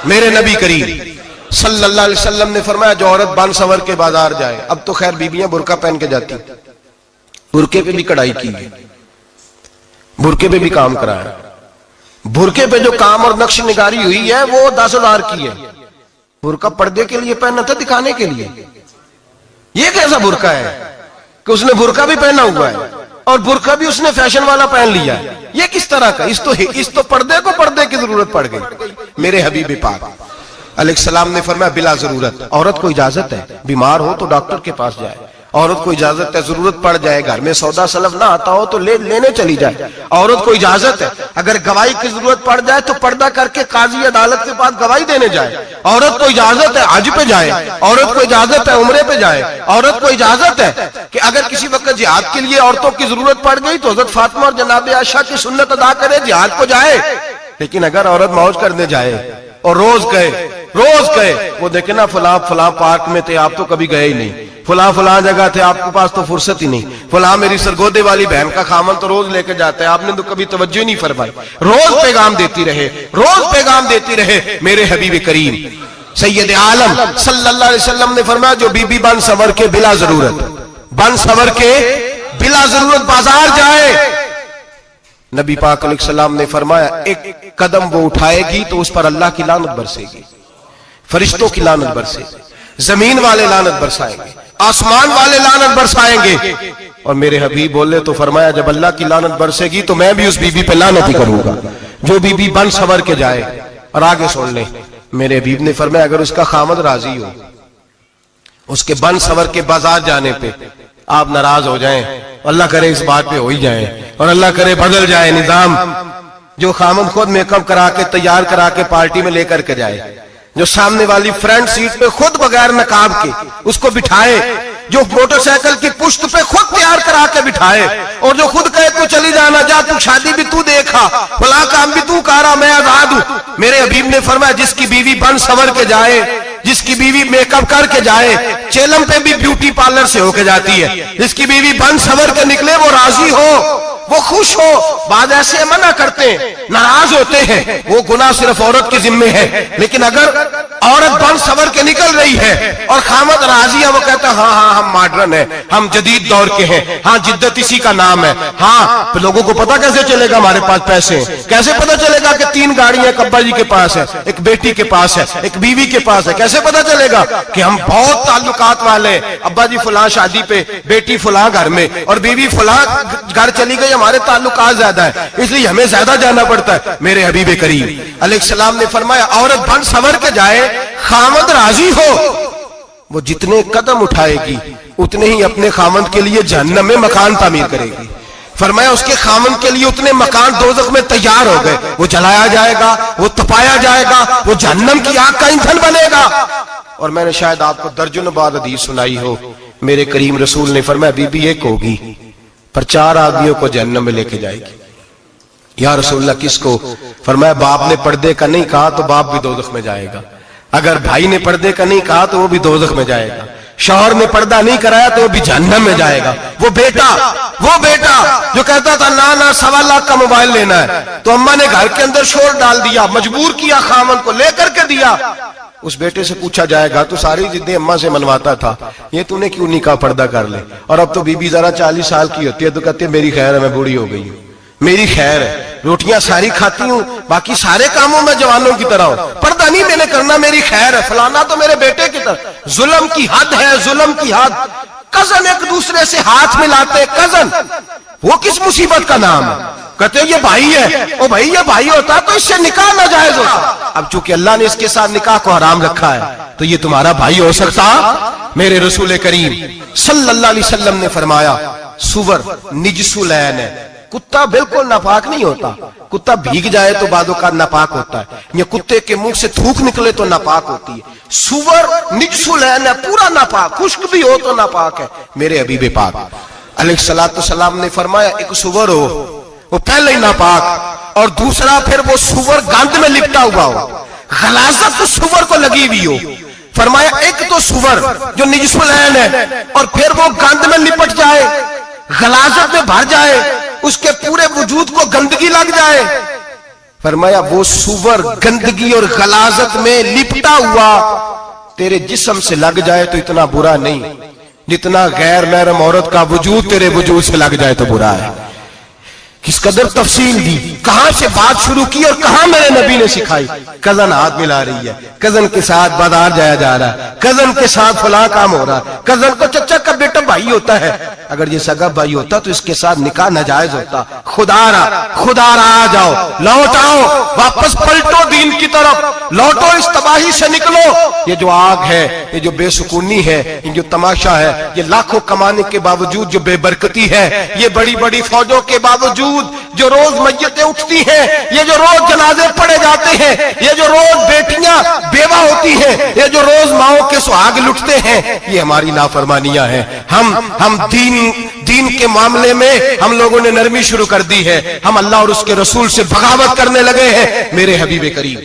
میرے نبی کریم صلی اللہ علیہ وسلم نے فرمایا جو عورت بن سور کے بازار جائے، اب تو خیر بیویاں برقع پہن کے جاتی، برقعے پہ بھی کڑھائی کی ہے، برقعے پہ بھی کام کرایا، برقعے پہ جو کام اور نقش نگاری ہوئی ہے وہ 10,000 کی ہے۔ برقع پردے کے لیے پہننا تھا، دکھانے کے لیے؟ یہ کیسا برقع ہے کہ اس نے برقع بھی پہنا ہوا ہے اور برقع بھی اس نے فیشن والا پہن لیا ہے؟ یہ کس طرح کا؟ اس تو پردے کو پردے کی ضرورت پڑ گئی۔ میرے حبیب پاک علیہ السلام نے فرمایا بلا ضرورت، عورت کو اجازت ہے بیمار ہو تو ڈاکٹر کے پاس جائے، عورت کو اجازت ہے ضرورت پڑ جائے گھر میں سودا سلف نہ آتا ہو تو لینے چلی جائے، عورت کو اجازت ہے اگر گواہی کی ضرورت پڑ جائے تو پردہ کر کے قاضی عدالت کے پاس گواہی دینے جائے، عورت کو اجازت ہے حج پہ جائے، عورت کو اجازت ہے عمرے پہ جائے، عورت کو اجازت ہے کہ اگر کسی وقت جہاد کے لیے عورتوں کی ضرورت پڑ گئی تو حضرت فاطمہ اور جناب عائشہ کی سنت ادا کرے، جہاد کو جائے۔ لیکن اگر عورت موج کرنے جائے اور روز گئے وہ دیکھیں نا فلاں پارک میں تھے آپ تو کبھی گئے ہی نہیں، فلاں جگہ تھے آپ کے پاس تو فرصت ہی نہیں، فلاں میری سرگودے والی بہن کا خامن تو روز لے کے جاتا ہے آپ نے تو کبھی توجہ نہیں فرمائی۔ روز پیغام دیتی رہے میرے حبیب کریم سید عالم صلی اللہ علیہ وسلم نے فرمایا جو بی بی بن سور کے بلا ضرورت بازار جائے، نبی پاک علیہ السلام نے فرمایا ایک قدم وہ اٹھائے گی تو اس پر اللہ کی لعنت برسے گی، فرشتوں کی لعنت برسے گی، زمین والے لعنت برسائیں گے، آسمان والے لعنت برسائیں گے۔ اور میرے حبیب بولے تو فرمایا جب اللہ کی لعنت برسے گی تو میں بھی اس بی بی پہ لعنت ہی کروں گا جو بی بی بن سور کے جائے۔ اور آگے سن لیں میرے حبیب نے فرمایا اگر اس کا خامد راضی ہو اس کے بن سور کے بازار جانے پہ، آپ ناراض ہو جائیں، اللہ کرے اس بات پہ ہو ہی جائیں اور اللہ کرے بدل جائے نظام، جو خامد خود میک اپ کرا کے تیار کرا کے پارٹی میں لے کر کے جائے، جو سامنے والی فرنٹ سیٹ پہ خود بغیر نقاب کے اس کو بٹھائے، جو موٹر سائیکل کی پشت پہ خود تیار کرا کے بٹھائے اور جو خود کہے تو چلی جانا جا تو شادی بھی تو دیکھا فلاں کام بھی تو کرا میں آزاد ہوں۔ میرے حبیب نے فرمایا جس کی بیوی بن سور کے جائے، جس کی بیوی میک اپ کر کے جائے، چیلم پہ بھی بیوٹی پارلر سے ہو کے جاتی ہے، جس کی بیوی بن سور کے نکلے وہ راضی ہو، وہ خوش ہو۔ بعض ایسے منع کرتے ہیں، ناراض ہوتے ہیں، وہ گناہ صرف عورت کے ذمے ہے، لیکن اگر عورت بن سور کے نکل رہی ہے اور خامد راضی ہے، وہ کہتا ہے ہاں ہم ماڈرن ہیں، ہم جدید دور کے ہیں، ہاں جدت اسی کا نام ہے، ہاں لوگوں کو پتہ کیسے چلے گا ہمارے پاس پیسے ہیں، کیسے پتہ چلے گا کہ 3 گاڑیاں ایک ابا جی کے پاس ہے، ایک بیٹی کے پاس ہے، ایک بیوی کے پاس ہے، کیسے پتہ چلے گا کہ ہم بہت تعلقات والے، ابا جی فلاں شادی پہ، بیٹی فلاں گھر میں اور بیوی فلاں گھر چلی گئی، ہمارے تعلقات زیادہ ہے اس لیے ہمیں زیادہ جانا پڑتا ہے۔ میرے حبیب کریم علیہ السلام نے فرمایا عورت بن سور کے جائے، خامد راضی ہو، وہ جتنے قدم اٹھائے گی اتنے ہی اپنے خامد کے لیے جہنم میں مکان تعمیر کرے گی۔ فرمایا اس کے خامد کے لیے اتنے مکان دوزخ میں تیار ہو گئے، وہ جلایا جائے گا، وہ تپایا جائے گا، وہ جہنم کی آگ کا ایندھن بنے گا۔ اور میں نے شاید آپ کو درجنوں بار حدیث سنائی ہو، میرے کریم رسول نے فرمایا بی بی ایک ہوگی پر 4 آدمیوں کو جہنم میں لے کے جائے گی۔ یا رسول اللہ کس کو؟ فرمایا باپ نے پردے کا نہیں کہا تو باپ بھی دوزخ میں جائے گا، اگر بھائی نے پردے کا نہیں کہا تو وہ بھی دوزخ میں جائے گا، شوہر نے پردہ نہیں کرایا تو وہ بھی جہنم میں جائے گا، وہ بیٹا جو کہتا تھا نا 1.25 لاکھ کا موبائل لینا ہے تو اماں نے گھر کے اندر شور ڈال دیا، مجبور کیا خامن کو لے کر کے دیا، اس بیٹے سے پوچھا جائے گا تو ساری ضدیں اماں سے منواتا تھا، یہ تو نے کیوں نہیں کہا پردہ کر لے؟ اور اب تو بی بی ذرا 40 سال کی ہوتی ہے تو کہتی ہے میری خیر ہے میں بوڑھی ہو گئی ہوں، میری خیر ہے، روٹیاں ساری کھاتی ہوں باقی سارے کاموں میں جوانوں کی طرح ہوں، پردہ نہیں میں نے کرنا، میری خیر ہے، فلانا تو میرے بیٹے کی طرح۔ ظلم کی حد ہے، ظلم کی حد۔ کزن ایک دوسرے سے ہاتھ ملاتے، کزن وہ کس مصیبت کا نام ہے؟ کہتے ہیں یہ بھائی ہے، او بھائی یہ بھائی ہوتا تو اس سے نکاح ناجائز ہوتا، اب چونکہ اللہ نے اس کے ساتھ نکاح کو حرام رکھا ہے تو یہ تمہارا بھائی ہو سکتا؟ میرے رسول کریم صلی اللہ علیہ وسلم نے فرمایا سور نجس العین ہے، کتا بالکل ناپاک نہیں ہوتا، کتا بھیگ جائے تو بعد اوقات ناپاک ہوتا ہے، یا کتے کے منہ سے تھوک نکلے تو ناپاک ہوتی ہے، سور نجس العین ہے، پورا ناپاک، خشک بھی ہو تو ناپاک ہے۔ میرے حبیب پاک علیہ السلام نے فرمایا ایک سور ہو وہ پہلے ہی ناپاک، اور دوسرا پھر وہ سور گند میں لپٹا ہوا ہو، غلاظت سور کو لگی ہوئی ہو۔ فرمایا ایک تو سور جو نجس العین ہے اور پھر وہ گند میں لپٹ جائے، غلاظت میں بھر جائے، اس کے پورے وجود کو گندگی لگ جائے۔ فرمایا وہ سور گندگی اور غلاظت میں لپٹا ہوا تیرے جسم سے لگ جائے تو اتنا برا نہیں جتنا غیر محرم عورت کا وجود تیرے وجود سے لگ جائے تو برا ہے. کس قدر تفصیل دی, کہاں سے بات شروع کی اور کہاں میرے نبی نے سکھائی. کزن ہاتھ ملا رہی ہے, کزن کے ساتھ بازار جایا جا رہا ہے, کزن کے ساتھ فلاں کام ہو رہا ہے, کزن کو چچا کا بیٹا بھائی ہوتا ہے. اگر یہ سگا بھائی ہوتا تو اس کے ساتھ نکاح ناجائز ہوتا. خدا را آ جاؤ, لوٹ آؤ, واپس پلٹو دین کی طرف, لوٹو اس تباہی سے نکلو. یہ جو آگ ہے, یہ جو بے سکونی ہے, یہ جو تماشا ہے, یہ لاکھوں کمانے کے باوجود جو بے برکتی ہے, یہ بڑی بڑی فوجوں کے باوجود جو روز میتیں اٹھتی ہیں, یہ جو روز جنازے پڑے جاتے ہیں, یہ جو روز بیٹیاں بیوہ ہوتی ہیں, یہ جو روز ماؤں کے سہاگ لٹتے ہیں, یہ ہماری نافرمانیاں ہیں. ہم دین کے معاملے میں ہم لوگوں نے نرمی شروع کر دی ہے. ہم اللہ اور اس کے رسول سے بغاوت کرنے لگے ہیں. میرے حبیب کریم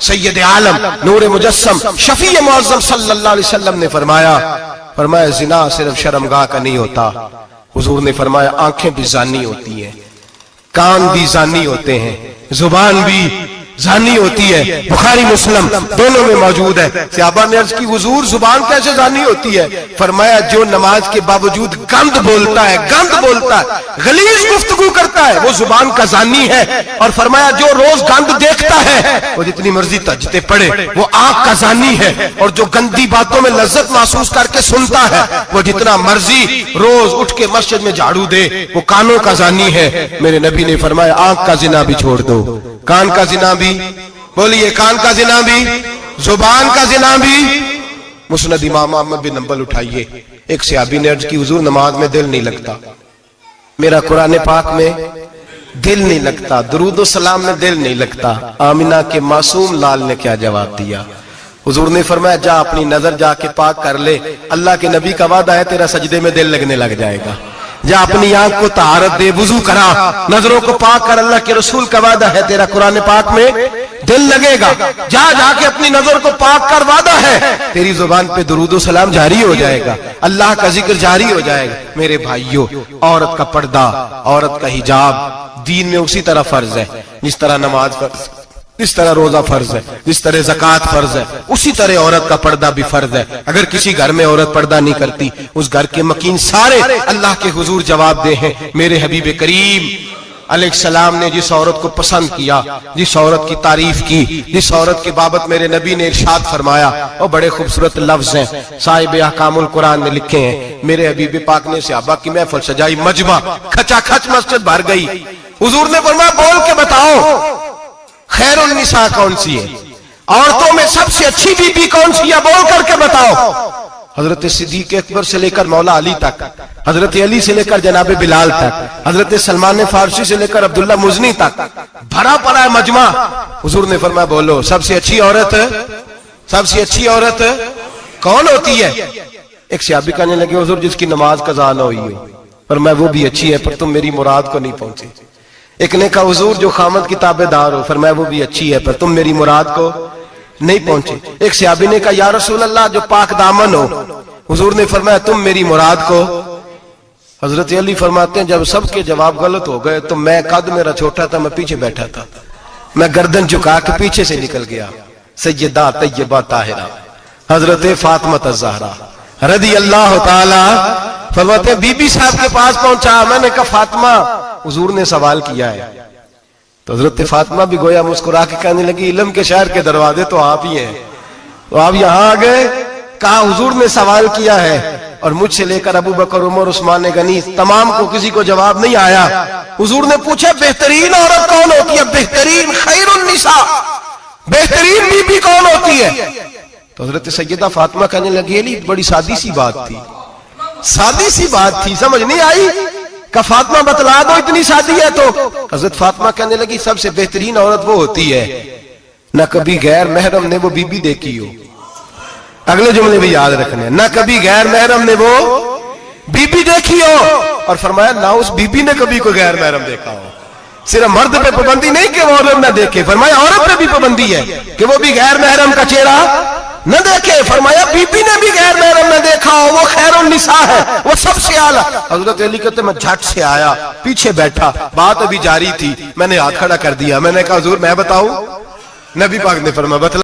سید عالم نور مجسم شفیع معظم صلی اللہ علیہ وسلم نے فرمایا زنا صرف شرمگاہ کا نہیں ہوتا. حضور نے فرمایا آنکھیں بھی زانی ہوتی ہیں, کان بھی زانی ہوتے ہیں, زبان بھی زانی ہوتی ہے. بخاری مسلم دونوں میں موجود ہے. صحابہ نے عرض کی حضور زبان کیسے زانی ہوتی ہے؟ فرمایا جو نماز کے باوجود گند بولتا ہے, غلیظ گفتگو کرتا ہے, وہ زبان کا زانی ہے. اور فرمایا جو روز گند دیکھتا ہے, وہ جتنی مرضی تہجدیں پڑھے, وہ آنکھ کا زانی ہے. اور جو گندی باتوں میں لذت محسوس کر کے سنتا ہے, وہ جتنا مرضی روز اٹھ کے مسجد میں جھاڑو دے, وہ کانوں کا زانی ہے. میرے نبی نے فرمایا آنکھ کا زنا بھی چھوڑ دو, کان کا زنا بھی, بولیے کان کا زنا بھی, زبان کا زنا بھی. مسند امام احمد بن حنبل اٹھائیے. ایک صحابی نے عرض کی حضور نماز میں دل نہیں لگتا, میرا قرآن پاک میں دل نہیں لگتا, درود و سلام میں دل نہیں لگتا. آمنہ کے معصوم لال نے کیا جواب دیا؟ حضور نے فرمایا جا اپنی نظر جا کے پاک کر لے, اللہ کے نبی کا وعدہ ہے تیرا سجدے میں دل لگنے لگ جائے گا. جا اپنی آنکھ کو طہارت دے, وضو کرا, نظروں کو پاک کر, اللہ کے رسول کا وعدہ ہے تیرا قرآن پاک میں دل لگے گا. جا کے اپنی نظر کو پاک کر, وعدہ ہے تیری زبان پہ درود و سلام جاری ہو جائے گا, اللہ کا ذکر جاری ہو جائے گا. میرے بھائیوں, عورت کا پردہ, عورت کا حجاب دین میں اسی طرح فرض ہے جس طرح نماز فرض, جس طرح روزہ فرض ہے, جس طرح زکوٰۃ فرض ہے, اسی طرح عورت کا پردہ بھی فرض ہے. اگر کسی گھر میں عورت پردہ نہیں کرتی, اس گھر کے مکین سارے اللہ کے حضور جواب دے ہیں. میرے حبیب کریم علیہ السلام نے جس عورت کو پسند کیا, جس عورت کی تعریف کی, جس عورت کی بابت میرے نبی نے ارشاد فرمایا, اور بڑے خوبصورت لفظ ہیں صاحب احکام القرآن نے لکھے ہیں. میرے حبیب پاک نے صحابہ کی محفل سجائی, مجمع کھچا کھچ مسجد بھر گئی. حضور نے فرمایا بول کے بتاؤ خیر النساء کون سی ہے, عورتوں میں سب سے اچھی بی بی کون سی ہے, بول کر کے بتاؤ. حضرت صدیق اکبر سے لے کر مولا علی تک, حضرت علی سے لے کر جناب بلال تک, حضرت سلمان فارسی سے لے کر عبداللہ مزنی تک بھرا پڑا ہے مجمع. حضور نے فرمایا بولو سب سے اچھی عورت کون ہوتی ہے؟ ایک صحابی کہنے لگے حضور جس کی نماز قضا نہ ہوئی ہو. فرمایا وہ بھی اچھی ہے پر تم میری مراد کو نہیں پہنچے. ایک نے کہا حضور جو خامد کی تابعدار ہو. فرمایا وہ بھی اچھی ہے پر تم میری مراد کو نہیں پہنچے. ایک صحابی نے کہا یا رسول اللہ جو پاک دامن ہو. حضور نے فرمایا تم میری مراد کو. حضرت علی فرماتے ہیں جب سب کے جواب غلط ہو گئے تو میں, قد میرا چھوٹا تھا, میں پیچھے بیٹھا تھا, میں گردن جھکا کے پیچھے سے نکل گیا. سیدہ طیبہ طاہرہ حضرت فاطمہ الزہرا رضی اللہ تعالی فرماتے بی بی صاحب کے پاس پہنچا. میں نے کہا فاطمہ حضور نے سوال کیا ہے. تو حضرت فاطمہ بھی گویا مسکرا کے کہنے لگی علم کے شہر کے دروازے تو آپ ہی ہیں, تو آپ یہاں آ گئے. کہا حضور نے سوال کیا ہے اور مجھ سے لے کر ابو بکر عمر عثمان غنی تمام کو کسی کو جواب نہیں آیا. حضور نے پوچھا بہترین عورت کون ہوتی ہے, بہترین خیر النساء, بہترین بی بی کون ہوتی ہے؟ تو حضرت سیدہ فاطمہ کہنے لگی علی بڑی سادی سی بات تھی, سادی سی بات تھی, سمجھ نہیں آئی. کہ فاطمہ بتلا دو اتنی سادی ہے. تو حضرت فاطمہ کہنے لگی سب سے بہترین عورت وہ ہوتی ہے نہ کبھی غیر محرم نے وہ بی بی دیکھی ہو. اگلے جملے بھی یاد رکھنے, نہ کبھی غیر محرم نے وہ بی بی دیکھی ہو. اور فرمایا نہ اس بی بی نے کبھی کوئی غیر محرم دیکھا ہو. صرف مرد پہ پابندی نہیں کہ وہ عورت نہ دیکھے, فرمایا عورت پہ بھی پابندی ہے کہ وہ بھی غیر محرم کا چہرہ نہ دیکھے؟ فرمایا بی بی نے بھی غیر محرم نہ دیکھا ہو، وہ خیر النساء ہے، وہ سب سے اعلیٰ۔ حضرت علی کہتے میں جھٹ سے آیا، پیچھے بیٹھا، بات ابھی جاری تھی، میں نے ہاتھ کھڑا کر دیا، میں نے کہا حضور میں بتاؤں؟ نبی پاک نے فرمایا بتلا۔